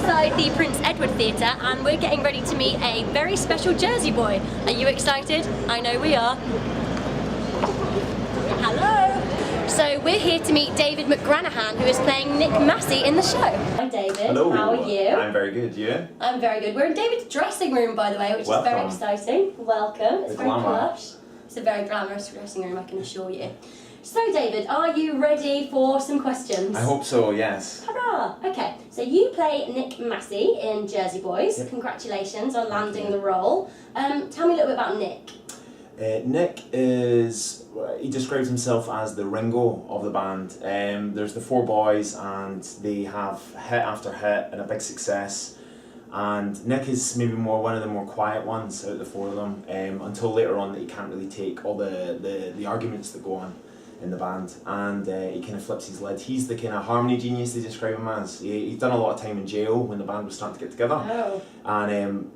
outside the Prince Edward Theatre and we're getting ready to meet a very special Jersey boy. Are you excited? I know we are. Hello! So we're here to meet David McGranaghan, who is playing Nick Massi in the show. Hi David, hello. How are you? I'm very good, you? I'm very good. We're in David's dressing room, by the way, which Welcome. is very exciting. Welcome. It's very glamour. plush. It's a very glamorous dressing room, I can assure you. So David, are you ready for some questions? I hope so, yes. Hurrah! Okay, so you play Nick Massi in Jersey Boys. Yep. Congratulations on landing the role. Tell me a little bit about Nick. Nick is, he describes himself as the Ringo of the band. There's the four boys and they have hit after hit and a big success. And Nick is maybe one of the more quiet ones out of the four of them, until later on that he can't really take all the arguments that go on in the band, and he kind of flips his lid. He's the kind of harmony genius they describe him as. He'd done a lot of time in jail when the band was starting to get together. Oh. And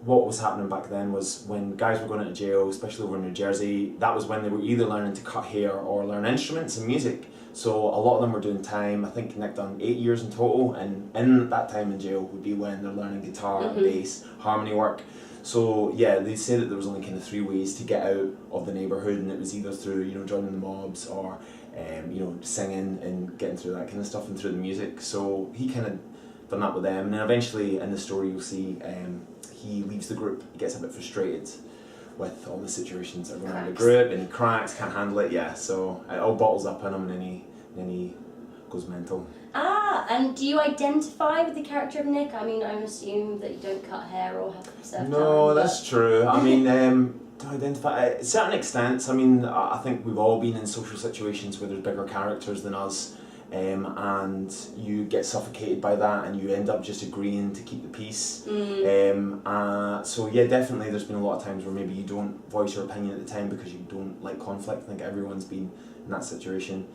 what was happening back then was when guys were going into jail, especially over in New Jersey, that was when they were either learning to cut hair or learn instruments and music. So a lot of them were doing time. I think Nick done 8 years in total, and in that time in jail would be when they're learning guitar, bass, harmony work. So yeah, they say that there was only kind of 3 ways to get out of the neighbourhood, and it was either through, you know, joining the mobs or you know, singing and getting through that kind of stuff and through the music. So he kind of done that with them, and then eventually in the story you'll see he leaves the group. He gets a bit frustrated with all the situations that are going on in the group, and he cracks, can't handle it. Yeah, so it all bottles up in him, and then he goes mental. Ah, and do you identify with the character of Nick? I mean, I assume that you don't cut hair or have surf No, tan, that's true. I mean, to identify, to certain extents, I mean, I think we've all been in social situations where there's bigger characters than us, and you get suffocated by that and you end up just agreeing to keep the peace. So yeah, definitely there's been a lot of times where maybe you don't voice your opinion at the time because you don't like conflict. I think everyone's been in that situation.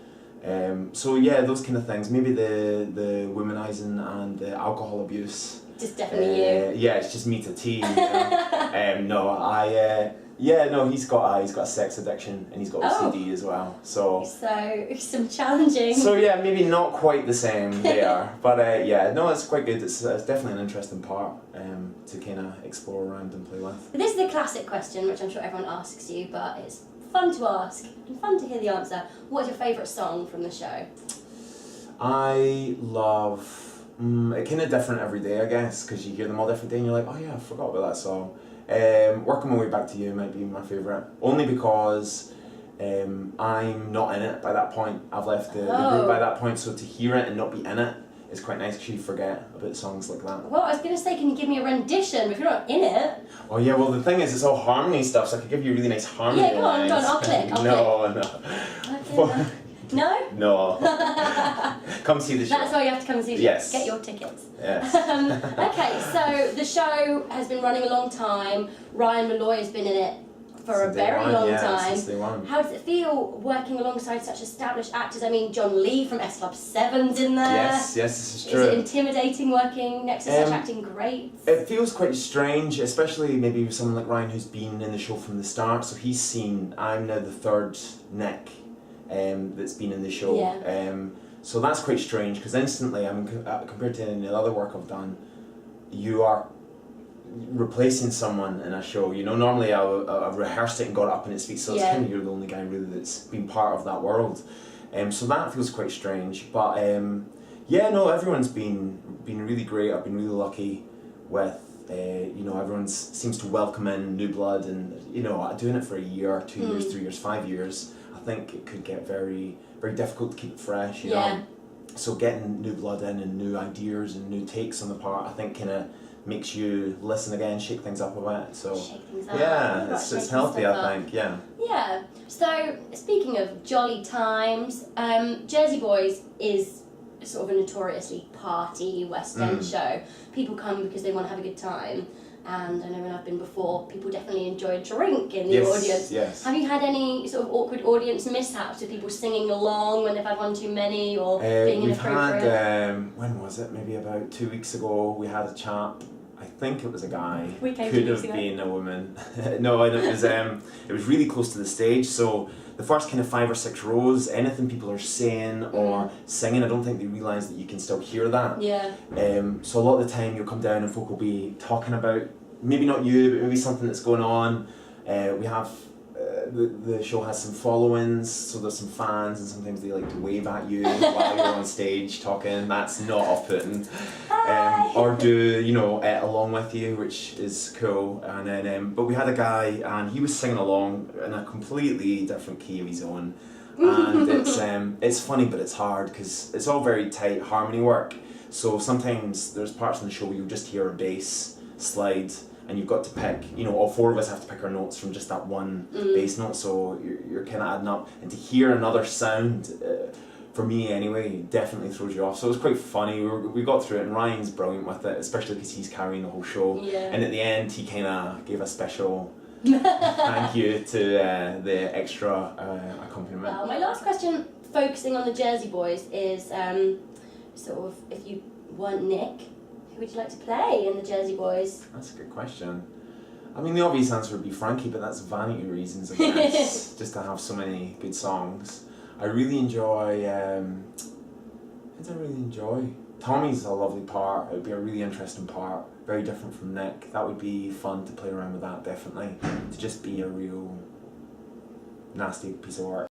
So yeah, those kind of things. Maybe the womanizing and the alcohol abuse. Just definitely you. Yeah, it's just me to T. You know? No, he's got a sex addiction and he's got OCD as well. So some challenging. So yeah, maybe not quite the same there, but yeah, no, it's quite good. It's definitely an interesting part to kind of explore around and play with. This is the classic question, which I'm sure everyone asks you, but it's fun to ask and fun to hear the answer. What's your favourite song from the show? I love, it's kind of different every day, I guess, because you hear them all different day and you're like, oh yeah, I forgot about that song. Working My Way Back to You might be my favourite, only because I'm not in it by that point. I've left the group by that point, so to hear it and not be in it is quite nice because you forget about songs like that. Well, I was going to say, can you give me a rendition if you're not in it? Oh yeah, well the thing is, it's all harmony stuff, so I could give you a really nice harmony. Yeah, go on, I'll click. No. Okay, no? No. Come see the show. That's why you have to come and see the show. Yes. Get your tickets. Yes. Okay, so the show has been running a long time. Ryan Malloy has been in it for a very long time. Since day one. How does it feel working alongside such established actors? I mean, John Lee from S Club 7's in there. Yes, this is true. Is it intimidating working next to such acting greats? It feels quite strange, especially maybe with someone like Ryan who's been in the show from the start. So he's seen, I'm now the third Nick that's been in the show. Yeah. So that's quite strange because instantly, compared to any other work I've done, you are replacing someone in a show. You know, normally I've rehearsed it and got it up in its feet, so it's kind of you're the only guy really that's been part of that world. So that feels quite strange. But yeah, no, everyone's been really great. I've been really lucky with you know, everyone seems to welcome in new blood, and you know, doing it for a year, 2 years, 3 years, 5 years, I think it could get very, very difficult to keep it fresh. You know, so getting new blood in and new ideas and new takes on the part, I think, kind of makes you listen again, shake things up a bit. So shake things up. Yeah, it's healthy, I think. Yeah. Yeah. So speaking of jolly times, Jersey Boys is sort of a notoriously party West End show. People come because they want to have a good time, and I know when I've been before, people definitely enjoy a drink in the audience. Yes. Have you had any sort of awkward audience mishaps with people singing along when they've had one too many or being inappropriate? We've had, when was it? Maybe about 2 weeks ago, we had a chap I think it was a guy. We came Could to have been a woman. No, and it was really close to the stage. So the first kind of 5 or 6 rows, anything people are saying or singing, I don't think they realise that you can still hear that. Yeah. So a lot of the time you'll come down and folk will be talking about, maybe not you, but maybe something that's going on. We have the show has some followings, so there's some fans, and sometimes they like to wave at you while you're on stage talking. That's not off-putting. Or do, you know, along with you, which is cool. And then, but we had a guy, and he was singing along in a completely different key of his own. And it's funny, but it's hard because it's all very tight harmony work. So sometimes there's parts in the show where you'll just hear a bass slide, and you've got to pick, you know, all 4 of us have to pick our notes from just that one bass note, so you're kind of adding up. And to hear another sound, for me anyway, definitely throws you off. So it was quite funny. We got through it, and Ryan's brilliant with it, especially because he's carrying the whole show. Yeah. And at the end, he kind of gave a special thank you to the extra accompaniment. Well, my last question, focusing on the Jersey Boys, is sort of, if you weren't Nick, who would you like to play in the Jersey Boys? That's a good question. I mean, the obvious answer would be Frankie, but that's vanity reasons, I guess, just to have so many good songs. I really enjoy, who did I really enjoy? Tommy's a lovely part. It would be a really interesting part, very different from Nick. That would be fun to play around with that, definitely. To just be a real nasty piece of work.